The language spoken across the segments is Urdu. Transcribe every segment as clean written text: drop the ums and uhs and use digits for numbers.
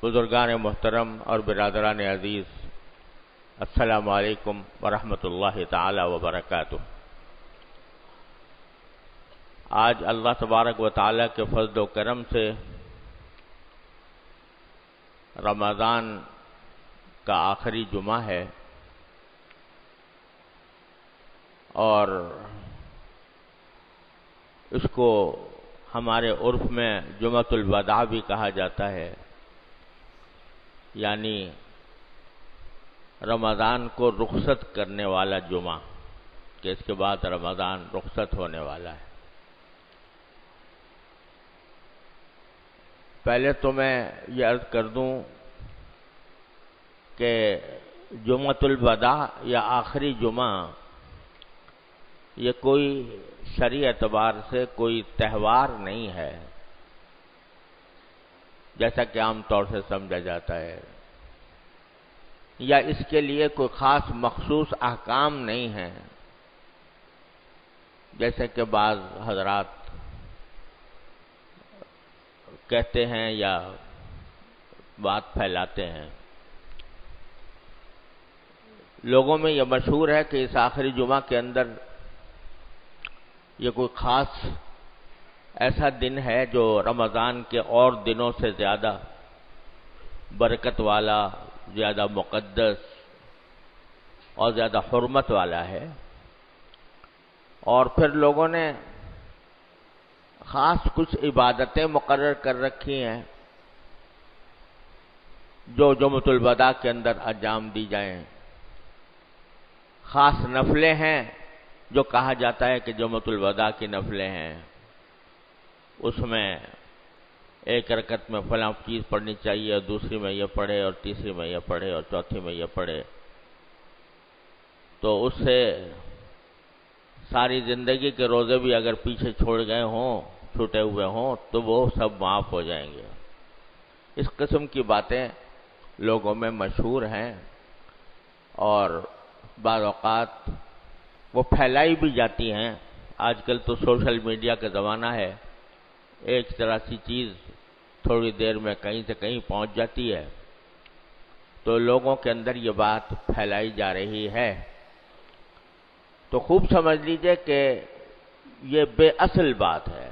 بزرگان محترم اور برادران عزیز، السلام علیکم ورحمۃ اللہ تعالی وبرکاتہ۔ آج اللہ تبارک و تعالی کے فضل و کرم سے رمضان کا آخری جمعہ ہے اور اس کو ہمارے عرف میں جمعۃ الوداع بھی کہا جاتا ہے، یعنی رمضان کو رخصت کرنے والا جمعہ، کہ اس کے بعد رمضان رخصت ہونے والا ہے۔ پہلے تو میں یہ عرض کر دوں کہ جمعۃ الوداع یا آخری جمعہ یہ کوئی شرعی اعتبار سے کوئی تہوار نہیں ہے جیسا کہ عام طور سے سمجھا جاتا ہے، یا اس کے لیے کوئی خاص مخصوص احکام نہیں ہیں جیسے کہ بعض حضرات کہتے ہیں یا بات پھیلاتے ہیں۔ لوگوں میں یہ مشہور ہے کہ اس آخری جمعہ کے اندر یہ کوئی خاص ایسا دن ہے جو رمضان کے اور دنوں سے زیادہ برکت والا، زیادہ مقدس اور زیادہ حرمت والا ہے، اور پھر لوگوں نے خاص کچھ عبادتیں مقرر کر رکھی ہیں جو جمعۃ الوداع کے اندر انجام دی جائیں۔ خاص نفلیں ہیں جو کہا جاتا ہے کہ جمعۃ الوداع کی نفلیں ہیں، اس میں ایک رکعت میں فلاں چیز پڑھنی چاہیے، اور دوسری میں یہ پڑھے، اور تیسری میں یہ پڑھے، اور چوتھی میں یہ پڑھے، تو اس سے ساری زندگی کے روزے بھی اگر پیچھے چھوڑ گئے ہوں، چھوٹے ہوئے ہوں، تو وہ سب معاف ہو جائیں گے۔ اس قسم کی باتیں لوگوں میں مشہور ہیں اور بعض اوقات وہ پھیلائی بھی جاتی ہیں۔ آج کل تو سوشل میڈیا کا زمانہ ہے، ایک طرح سی چیز تھوڑی دیر میں کہیں سے کہیں پہنچ جاتی ہے، تو لوگوں کے اندر یہ بات پھیلائی جا رہی ہے۔ تو خوب سمجھ لیجئے کہ یہ بے اصل بات ہے،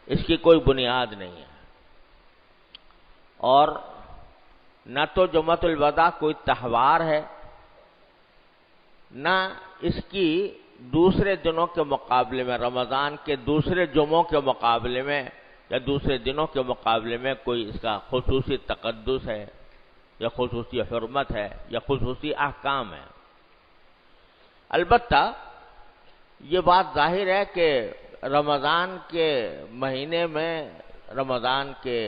اس کی کوئی بنیاد نہیں ہے، اور نہ تو جمعۃ الوداع کوئی تہوار ہے، نہ اس کی دوسرے دنوں کے مقابلے میں، رمضان کے دوسرے جمعوں کے مقابلے میں یا دوسرے دنوں کے مقابلے میں کوئی اس کا خصوصی تقدس ہے یا خصوصی حرمت ہے یا خصوصی احکام ہے۔ البتہ یہ بات ظاہر ہے کہ رمضان کے مہینے میں، رمضان کے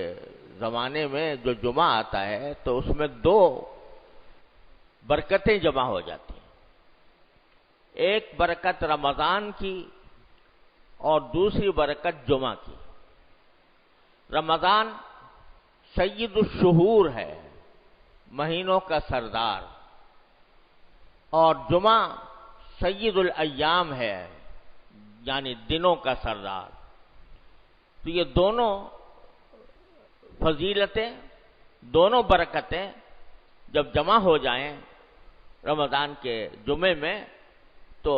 زمانے میں جو جمعہ آتا ہے تو اس میں دو برکتیں جمع ہو جاتی ہیں، ایک برکت رمضان کی اور دوسری برکت جمعہ کی۔ رمضان سید الشہور ہے، مہینوں کا سردار، اور جمعہ سید الایام ہے، یعنی دنوں کا سردار۔ تو یہ دونوں فضیلتیں، دونوں برکتیں جب جمع ہو جائیں رمضان کے جمعے میں تو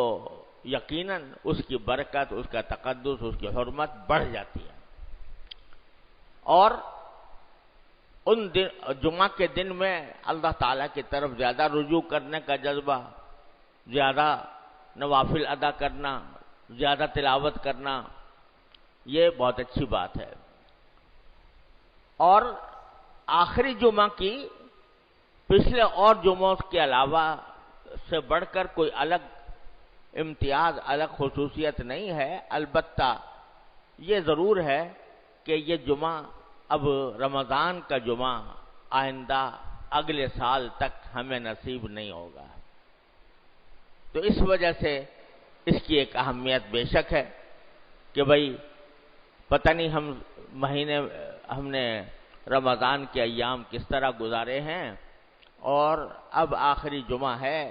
یقیناً اس کی برکت، اس کا تقدس، اس کی حرمت بڑھ جاتی ہے، اور ان جمعہ کے دن میں اللہ تعالیٰ کی طرف زیادہ رجوع کرنے کا جذبہ، زیادہ نوافل ادا کرنا، زیادہ تلاوت کرنا، یہ بہت اچھی بات ہے۔ اور آخری جمعہ کی پچھلے اور جمعوں کے علاوہ سے بڑھ کر کوئی الگ امتیاز، الگ خصوصیت نہیں ہے۔ البتہ یہ ضرور ہے کہ یہ جمعہ اب رمضان کا جمعہ آئندہ اگلے سال تک ہمیں نصیب نہیں ہوگا، تو اس وجہ سے اس کی ایک اہمیت بے شک ہے کہ بھئی پتہ نہیں ہم نے رمضان کے ایام کس طرح گزارے ہیں، اور اب آخری جمعہ ہے،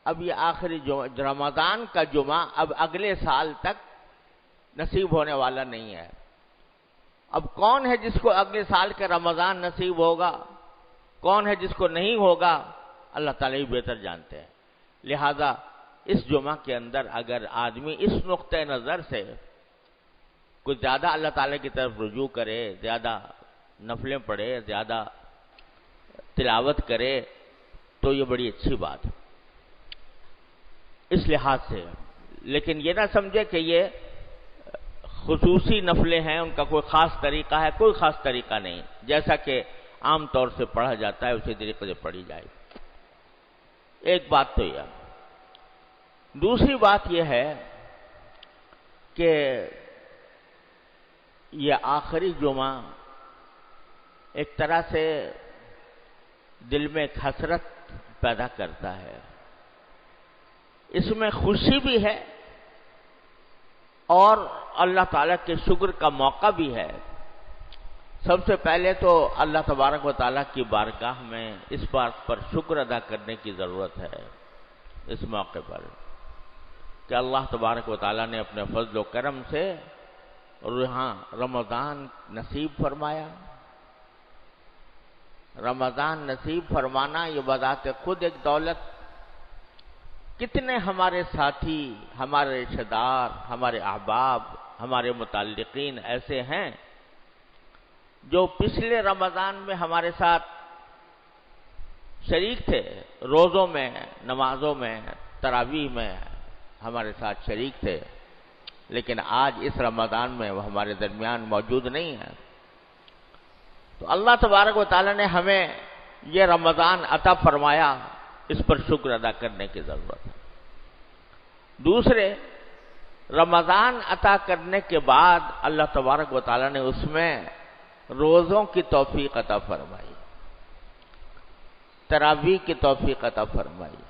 اب یہ آخری جمعہ، رمضان کا جمعہ اب اگلے سال تک نصیب ہونے والا نہیں ہے۔ اب کون ہے جس کو اگلے سال کا رمضان نصیب ہوگا، کون ہے جس کو نہیں ہوگا، اللہ تعالیٰ ہی بہتر جانتے ہیں۔ لہذا اس جمعہ کے اندر اگر آدمی اس نقطۂ نظر سے کچھ زیادہ اللہ تعالیٰ کی طرف رجوع کرے، زیادہ نفلیں پڑھے، زیادہ تلاوت کرے تو یہ بڑی اچھی بات ہے اس لحاظ سے۔ لیکن یہ نہ سمجھے کہ یہ خصوصی نفلیں ہیں، ان کا کوئی خاص طریقہ ہے، کوئی خاص طریقہ نہیں، جیسا کہ عام طور سے پڑھا جاتا ہے اسی طریقے سے پڑھی جائے۔ ایک بات تو یہ۔ دوسری بات یہ ہے کہ یہ آخری جمعہ ایک طرح سے دل میں ایک حسرت پیدا کرتا ہے، اس میں خوشی بھی ہے اور اللہ تعالیٰ کے شکر کا موقع بھی ہے۔ سب سے پہلے تو اللہ تبارک و تعالیٰ کی بارگاہ میں اس بات پر شکر ادا کرنے کی ضرورت ہے اس موقع پر کہ اللہ تبارک و تعالیٰ نے اپنے فضل و کرم سے یہاں رمضان نصیب فرمایا۔ رمضان نصیب فرمانا یہ بذات خود ایک دولت۔ کتنے ہمارے ساتھی، ہمارے رشتہ دار، ہمارے احباب، ہمارے متعلقین ایسے ہیں جو پچھلے رمضان میں ہمارے ساتھ شریک تھے، روزوں میں، نمازوں میں، تراویح میں ہمارے ساتھ شریک تھے، لیکن آج اس رمضان میں وہ ہمارے درمیان موجود نہیں ہیں۔ تو اللہ تبارک و تعالیٰ نے ہمیں یہ رمضان عطا فرمایا، اس پر شکر ادا کرنے کی ضرورت ہے۔ دوسرے، رمضان عطا کرنے کے بعد اللہ تبارک و تعالیٰ نے اس میں روزوں کی توفیق عطا فرمائی، تراویح کی توفیق عطا فرمائی،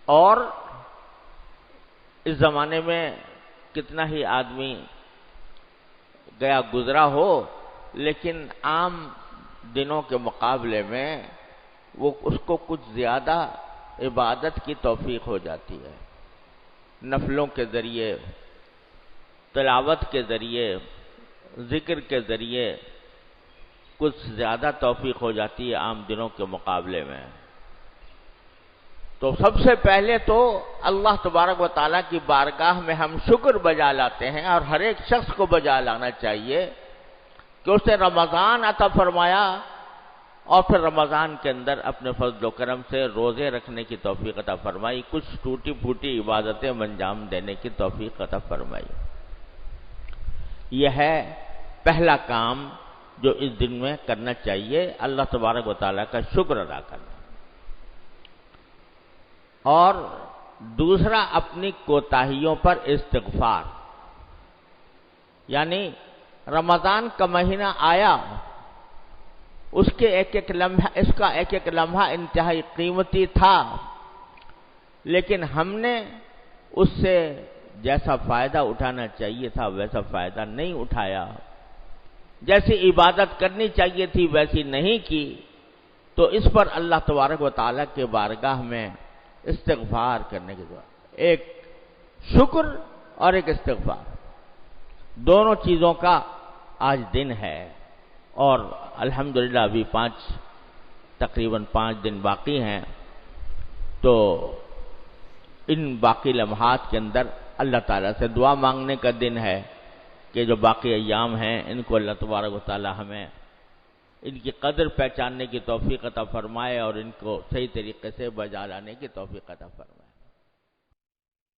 اور اس زمانے میں کتنا ہی آدمی گیا گزرا ہو لیکن عام دنوں کے مقابلے میں وہ اس کو کچھ زیادہ عبادت کی توفیق ہو جاتی ہے، نفلوں کے ذریعے، تلاوت کے ذریعے، ذکر کے ذریعے کچھ زیادہ توفیق ہو جاتی ہے عام دنوں کے مقابلے میں۔ تو سب سے پہلے تو اللہ تبارک و تعالیٰ کی بارگاہ میں ہم شکر بجا لاتے ہیں، اور ہر ایک شخص کو بجا لانا چاہیے کہ اس نے رمضان عطا فرمایا اور پھر رمضان کے اندر اپنے فضل و کرم سے روزے رکھنے کی توفیق عطا فرمائی، کچھ ٹوٹی پھوٹی عبادتیں انجام دینے کی توفیق عطا فرمائی۔ یہ ہے پہلا کام جو اس دن میں کرنا چاہیے، اللہ تبارک و تعالیٰ کا شکر ادا کرنا۔ اور دوسرا، اپنی کوتاہیوں پر استغفار، یعنی رمضان کا مہینہ آیا، اس کا ایک ایک لمحہ انتہائی قیمتی تھا، لیکن ہم نے اس سے جیسا فائدہ اٹھانا چاہیے تھا ویسا فائدہ نہیں اٹھایا، جیسی عبادت کرنی چاہیے تھی ویسی نہیں کی، تو اس پر اللہ تبارک و تعالیٰ کے بارگاہ میں استغفار کرنے کی ضرورت، ایک شکر اور ایک استغفار، دونوں چیزوں کا آج دن ہے۔ اور الحمدللہ ابھی تقریباً 5 دن باقی ہیں، تو ان باقی لمحات کے اندر اللہ تعالیٰ سے دعا مانگنے کا دن ہے کہ جو باقی ایام ہیں ان کو اللہ تبارک و تعالیٰ ہمیں ان کی قدر پہچاننے کی توفیق عطا فرمائے اور ان کو صحیح طریقے سے بجا لانے کی توفیق عطا فرمائے۔